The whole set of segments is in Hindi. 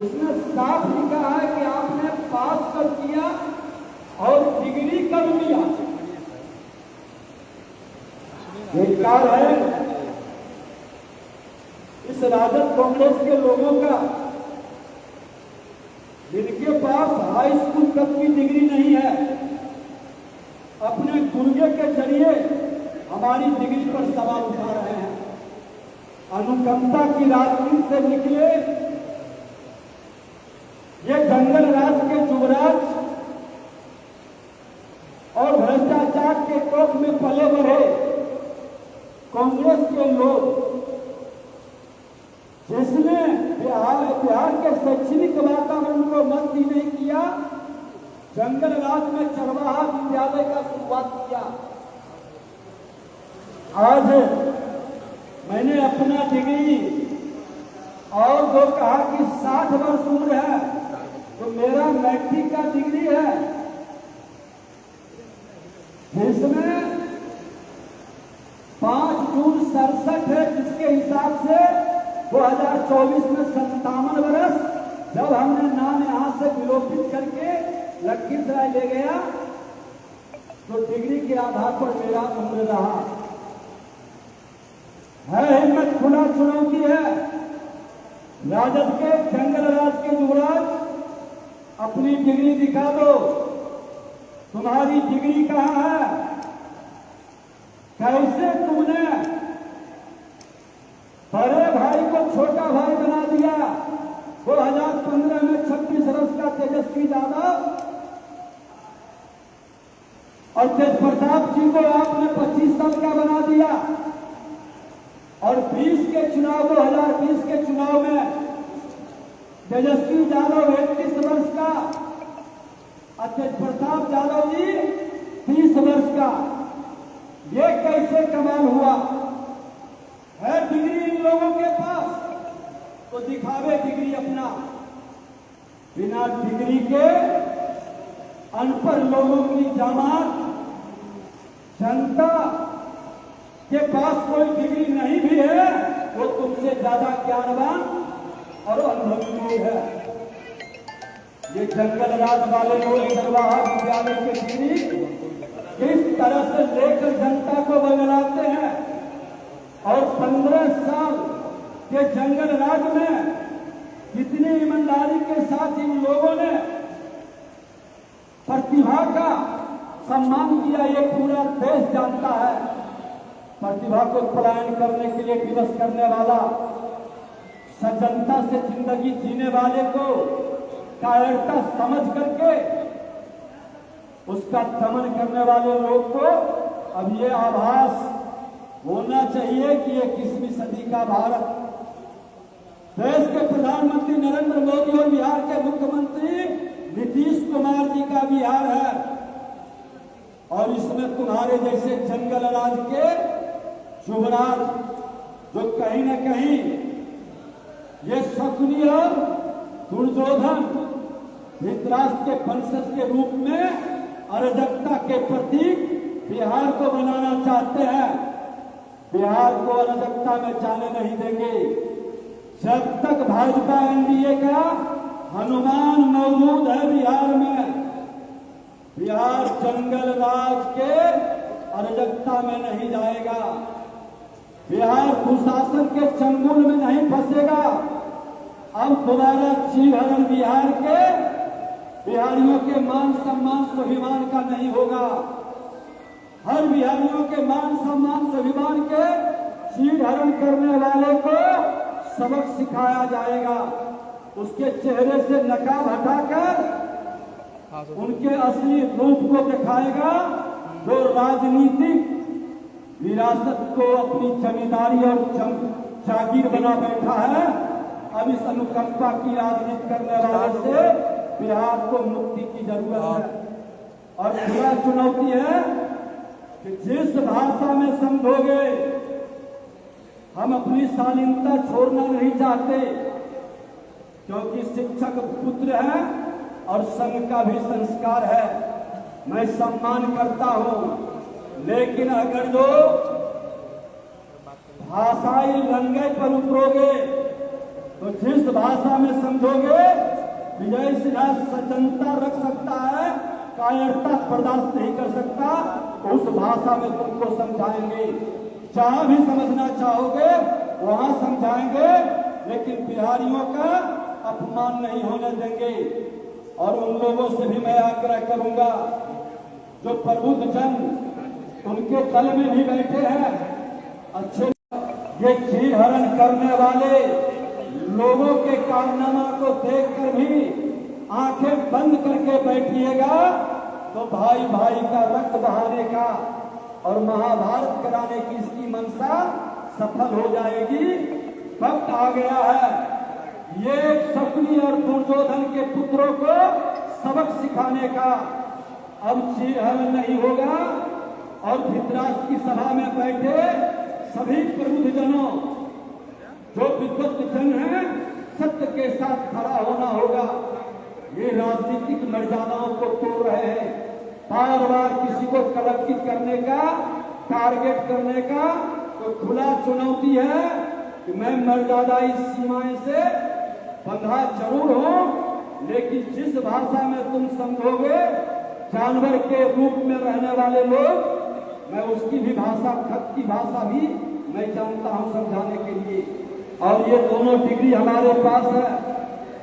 इसमें साफ लिखा है कि आपने पास कब किया और डिग्री कब लिया। धिक्कार है इस राजद कांग्रेस के लोगों का, जिनके पास हाई स्कूल तक की डिग्री नहीं है, अपने गुर्गे के जरिए हमारी डिग्री पर सवाल उठा रहे हैं। अनुकंपा की राजनीति से निकले ये जंगल राज के युवराज और भ्रष्टाचार के कोख में पले बढ़े कांग्रेस के लोग, जिसने बिहार के शैक्षणिक वातावरण को मस्ती नहीं किया, जंगल राज में चरवाहा विद्यालय का शुरुआत किया। आज मैंने अपना डिग्री और जो कहा कि 60 वर्ष उम्र है, तो मेरा मैट्रिक का डिग्री है, जिसमें 5 जून 67 है, जिसके हिसाब से 2024 में 57 वर्ष, जब हमने नाम यहां से विलोपित करके लखीसराय ले गया, तो डिग्री के आधार पर मेरा उम्र रहा है। हिम्मत खुला चुनौती है। राजद के जंगल राज के युवराज, अपनी डिग्री दिखा दो। तुम्हारी डिग्री कहां है? कैसे तुमने बड़े भाई को छोटा भाई बना दिया? 2015 में 26 वर्ष का तेजस्वी यादव और तेज प्रताप जी को आपने 25 साल का बना दिया, और 20 के चुनाव 2020 के चुनाव में तेजस्वी यादव 31 वर्ष का और तेज प्रताप यादव जी 30 वर्ष का। ये कैसे कमाल हुआ है? डिग्री इन लोगों के पास, तो दिखावे डिग्री अपना। बिना डिग्री के अनपढ़ लोगों की जमात, जनता के पास कोई डिग्री नहीं भी है, वो तुमसे ज्यादा ज्ञानवान और अनुभवी लोग है। ये जंगल राज वाले लोग चरवाहा विद्यालय की डिग्री किस तरह से लेकर जनता को बगलाते हैं, और 15 साल के जंगल राज में कितनी ईमानदारी के साथ इन लोगों ने प्रतिभा का सम्मान किया, ये पूरा देश जानता है। प्रतिभा को पलायन करने के लिए विवश करने वाला, सज्जनता से जिंदगी जीने वाले को कायरता समझ करके उसका दमन करने वाले लोग को अब ये आभास होना चाहिए कि ये 21वीं सदी का भारत, देश के प्रधानमंत्री नरेंद्र मोदी और बिहार के मुख्यमंत्री नीतीश कुमार जी का बिहार है। और इसमें तुम्हारे जैसे जंगल राज के युवराज, जो कहीं न कहीं ये शकुनी और दुर्योधन धृतराष्ट्र के वंशज के रूप में अराजकता के प्रतीक बिहार को बनाना चाहते हैं। बिहार को अराजकता में जाने नहीं देंगे। जब तक भाजपा एनडीए का हनुमान मौजूद है बिहार में, बिहार जंगल राज के अराजकता में नहीं जाएगा। बिहार कुशासन के चंगुल में नहीं फंसेगा। अब दोबारा चीरहरण बिहार के बिहारियों के मान सम्मान स्वाभिमान का नहीं होगा। हर बिहारियों के मान सम्मान स्वाभिमान के चीरहरण करने वाले को सबक सिखाया जाएगा। उसके चेहरे से नकाब हटाकर उनके असली रूप को दिखाएगा, जो राजनीतिक विरासत को अपनी जमींदारी और जागीर बना बैठा है। अब इस अनुकंपा की राजनीति करने वाले से बिहार को मुक्ति की जरूरत है। और खुला चुनौती है कि जिस भाषा में समझोगे, हम अपनी शालीनता छोड़ना नहीं चाहते, क्योंकि शिक्षक पुत्र है और संघ का भी संस्कार है। मैं सम्मान करता हूं, लेकिन अगर जो भाषाई लंगे पर उतरोगे, तो जिस भाषा में समझोगे विजय सिन्हा सज्जनता रख सकता है, कायरता बर्दाश्त नहीं कर सकता, तो उस भाषा में तुमको समझाएंगे। जहां भी समझना चाहोगे वहां समझाएंगे, लेकिन बिहारियों का अपमान नहीं होने देंगे। और उन लोगों से भी मैं आग्रह करूंगा जो प्रबुद्ध जन उनके दल में भी बैठे हैं, अच्छे ये चीर हरण करने वाले लोगों के कारनामा को देखकर भी आंखें बंद करके बैठिएगा तो भाई भाई का रक्त बहाने का और महाभारत कराने की इसकी मंशा सफल हो जाएगी। वक्त आ गया है ये शकुनी और दुर्योधन के पुत्रों को सबक सिखाने का। अब चीरहरण नहीं होगा और धृतराष्ट्र की सभा में बैठे सभी प्रबुद्धजनों जो विद्वत जन हैं सत्य के साथ खड़ा होना होगा। ये राजनीतिक मर्यादाओं को तोड़ रहे हैं, बार बार किसी को कलंकित करने का, टारगेट करने का तो खुला चुनौती है कि मैं मर्यादाई सीमाएं से बंधा जरूर हूं, लेकिन जिस भाषा में तुम समझोगे जानवर के रूप में रहने वाले लोग, मैं उसकी भी भाषा, खत की भाषा भी मैं जानता हूं समझाने के लिए। और ये दोनों डिग्री हमारे पास है,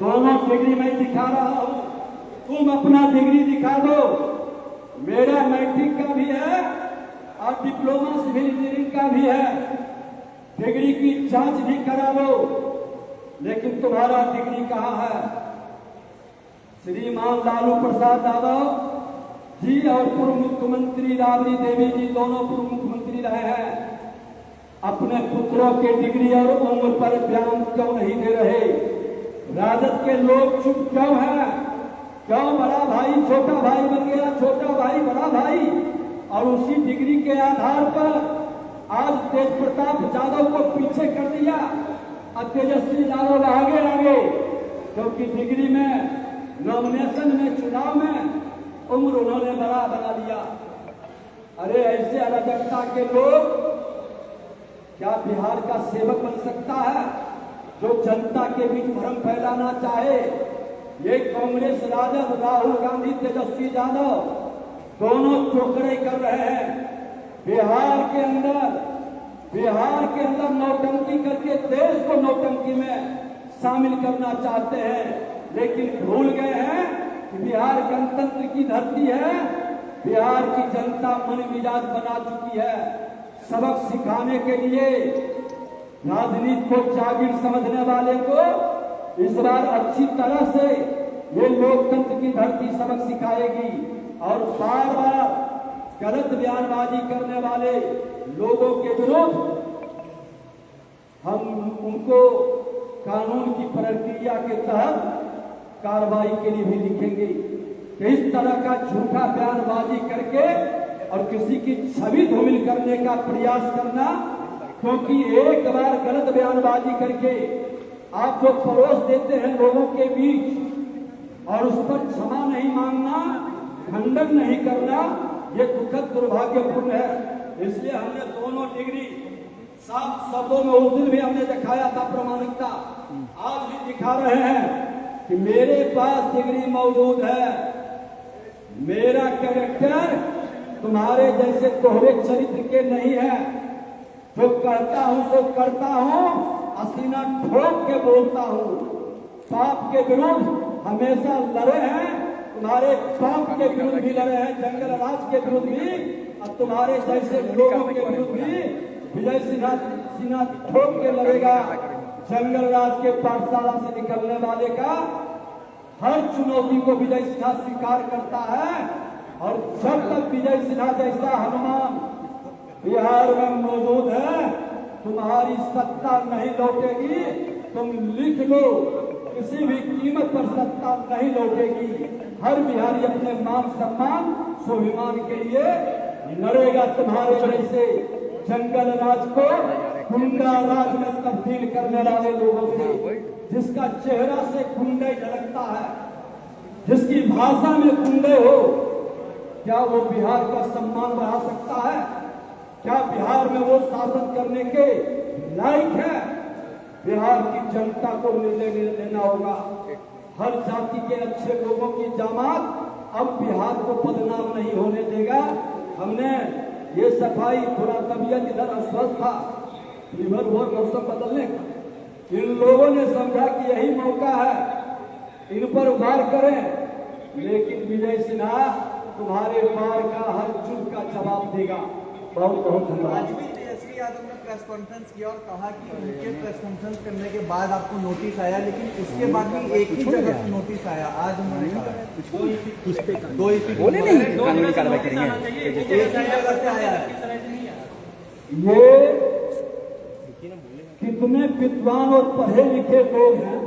दोनों डिग्री मैं दिखा रहा हूं, तुम अपना डिग्री दिखा दो। मेरा मैट्रिक का भी है और डिप्लोमा सिविल इंजीनियरिंग का भी है, डिग्री की जांच भी करा लो, लेकिन तुम्हारा डिग्री कहां है? श्रीमान लालू प्रसाद यादव जी और पूर्व मुख्यमंत्री राबड़ी देवी जी दोनों पूर्व मुख्यमंत्री रहे हैं, अपने पुत्रों के डिग्री और उम्र पर बयान क्यों नहीं दे रहे? राजद के लोग चुप क्यों हैं? क्यों बड़ा भाई छोटा भाई बन गया, छोटा भाई बड़ा भाई, और उसी डिग्री के आधार पर आज तेज प्रताप यादव को पीछे कर दिया और तेजस्वी यादव आगे आगे, क्योंकि डिग्री में, नॉमिनेशन में, चुनाव में उम्र उन्होंने बड़ा बना दिया। अरे ऐसे अराजकता के लोग क्या बिहार का सेवक बन सकता है? जो जनता के बीच भ्रम फैलाना चाहे, ये कांग्रेस, राजद, राहुल गांधी, तेजस्वी यादव दोनों चोकड़े कर रहे हैं। बिहार के अंदर नौटंकी करके देश को नौटंकी में शामिल करना चाहते हैं, लेकिन भूल गए हैं कि बिहार गणतंत्र की धरती है, बिहार की जनता मन मिजाज बना चुकी है। सबक सिखाने के लिए राजनीति को जागीर समझने वाले को इस बार अच्छी तरह से ये लोकतंत्र की धरती सबक सिखाएगी, और बार बार गलत बयानबाजी करने वाले लोगों के विरुद्ध हम उनको कानून की प्रक्रिया के तहत कार्रवाई के लिए भी लिखेंगे। कि इस तरह का झूठा बयानबाजी करके और किसी की छवि धूमिल करने का प्रयास करना, क्योंकि एक बार गलत बयानबाजी करके आप जो परोस देते हैं लोगों के बीच और उस पर क्षमा नहीं मांगना, खंडन नहीं करना, ये दुखद दुर्भाग्यपूर्ण है। इसलिए हमने दोनों डिग्री साफ शब्दों में उस दिन भी हमने दिखाया था प्रामाणिकता, आज भी दिखा रहे हैं कि मेरे पास डिग्री मौजूद है। मेरा कैरेक्टर तुम्हारे जैसे दोहरे चरित्र के नहीं है। जो कहता हूं तो करता हूं, असीना ठोक के बोलता हूं। पाप के विरुद्ध हमेशा लड़े हैं, तुम्हारे पाप के विरुद्ध भी लड़े हैं, जंगल राज के विरुद्ध भी, और तुम्हारे जैसे लोगों के विरुद्ध भी विजय सिन्हा ठोक के लड़ेगा। जंगल राज के पाठशाला से निकलने वाले का हर चुनौती को विजय सिन्हा स्वीकार करता है, और जब तक विजय सिन्हा जैसा हनुमान बिहार में मौजूद है, तुम्हारी सत्ता नहीं लौटेगी। तुम लिख लो, किसी भी कीमत पर सत्ता नहीं लौटेगी। हर बिहारी अपने मान सम्मान स्वाभिमान के लिए लड़ेगा तुम्हारे जैसे जंगल राज को गुंडा राज में तब्दील करने वाले लोगों से। जिसका चेहरा से गुंडे झलकता है, जिसकी भाषा में गुंडे हो, क्या वो बिहार का सम्मान बढ़ा सकता है? क्या बिहार में वो शासन करने के लायक है? बिहार की जनता को निर्णय लेना होगा। हर जाति के अच्छे लोगों की जामात अब बिहार को बदनाम नहीं होने देगा। हमने ये सफाई, थोड़ा तबीयत इधर अस्वस्थ था, फीवर हुआ मौसम बदलने का, इन लोगों ने समझा कि यही मौका है, इन पर वार करें। लेकिन विजय सिन्हा तुम्हारे वार का हर चुप का जवाब देगा। बहुत बहुत धन्यवाद। आज भी तेजस्वी यादव ने प्रेस कॉन्फ्रेंस किया और कहा कि उनके प्रेस कॉन्फ्रेंस करने के बाद आपको नोटिस आया, लेकिन उसके बाद भी एक ही जगह से नोटिस आया। आज उन्होंने कहा दो बोले नहीं कानूनी कार्रवाई करेंगे, एक ही जगह से आया है। ये कितने विद्वान और पढ़े लिखे लोग हैं।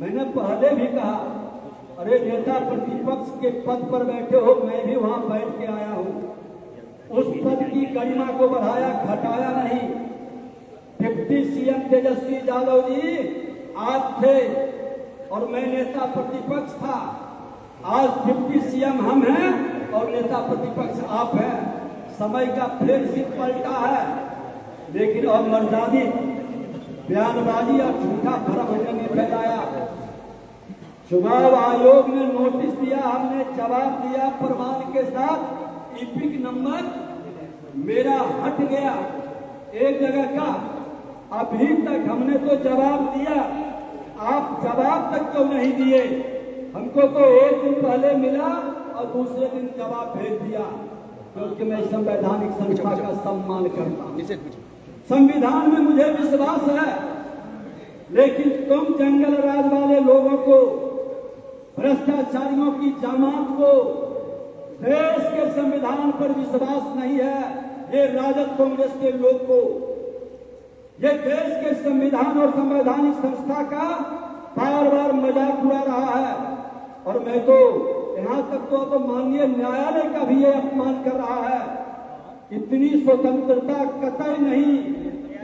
मैंने पहले भी कहा, अरे नेता प्रतिपक्ष के पद पर बैठे हो, मैं भी वहां बैठ के आया हूं। उस पद की गरिमा को बढ़ाया, घटाया नहीं। डिप्टी सीएम तेजस्वी यादव जी आप थे और मैं नेता प्रतिपक्ष था। आज डिप्टी सीएम हम हैं और नेता प्रतिपक्ष आप हैं। समय का फेर से पलटा है, लेकिन अब मर्दानी बयानबाजी और झूठा भरम हमने फैलाया। चुनाव आयोग ने नोटिस दिया, हमने जवाब दिया प्रमाण के साथ। इपिक नंबर मेरा हट गया एक जगह का, अभी तक हमने तो जवाब दिया, आप जवाब तक क्यों नहीं दिए? हमको तो एक दिन पहले मिला और दूसरे दिन जवाब भेज दिया, क्योंकि मैं संवैधानिक संस्था का सम्मान करता हूं। संविधान में मुझे विश्वास है, लेकिन तुम जंगल राज वाले लोगों को, भ्रष्टाचारियों की जमात को, देश के संविधान पर विश्वास नहीं है। ये राजद कांग्रेस के लोग को, ये देश के संविधान और संवैधानिक संस्था का बार बार मजाक उड़ा रहा है। और मैं तो यहां तक तो माननीय न्यायालय का भी ये अपमान कर रहा है। इतनी स्वतंत्रता कतई नहीं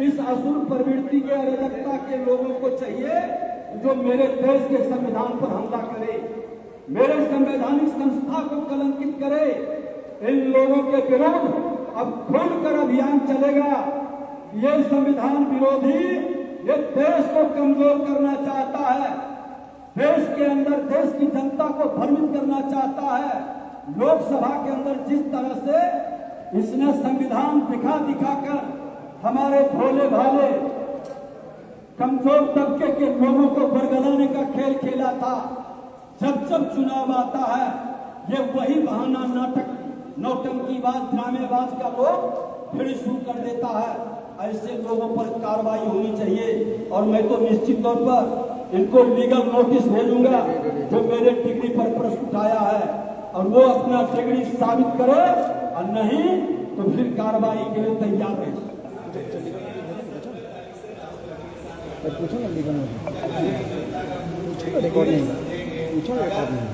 इस असुर प्रवृत्ति के अराजकता के लोगों को चाहिए जो मेरे देश के संविधान पर हमला करे, मेरे संवैधानिक संस्था को कलंकित करे। इन लोगों के विरुद्ध अब खुलकर अभियान चलेगा। ये संविधान विरोधी ये देश को कमजोर करना चाहता है, देश के अंदर देश की जनता को भ्रमित करना चाहता है। लोकसभा के अंदर जिस तरह से इसने संविधान दिखा दिखाकर हमारे भोले भाले कमजोर तबके के लोगों को बरगलाने का खेल खेला था, जब जब चुनाव आता है ये वही बहाना, नाटक, नौटंकीबाज, ड्रामेबाज का लोग फिर शुरू कर देता है। ऐसे लोगों पर कार्रवाई होनी चाहिए। और मैं तो निश्चित तौर पर इनको लीगल नोटिस भेजूंगा जो मेरे डिग्री पर प्रश्न उठाया है, और वो अपना डिग्री साबित करे, और नहीं तो फिर कार्रवाई के लिए तैयार रहे। पूछो ना लीगल नोटिस, पूछो रिकॉर्ड नहीं, पूछो रिकॉर्ड नहीं।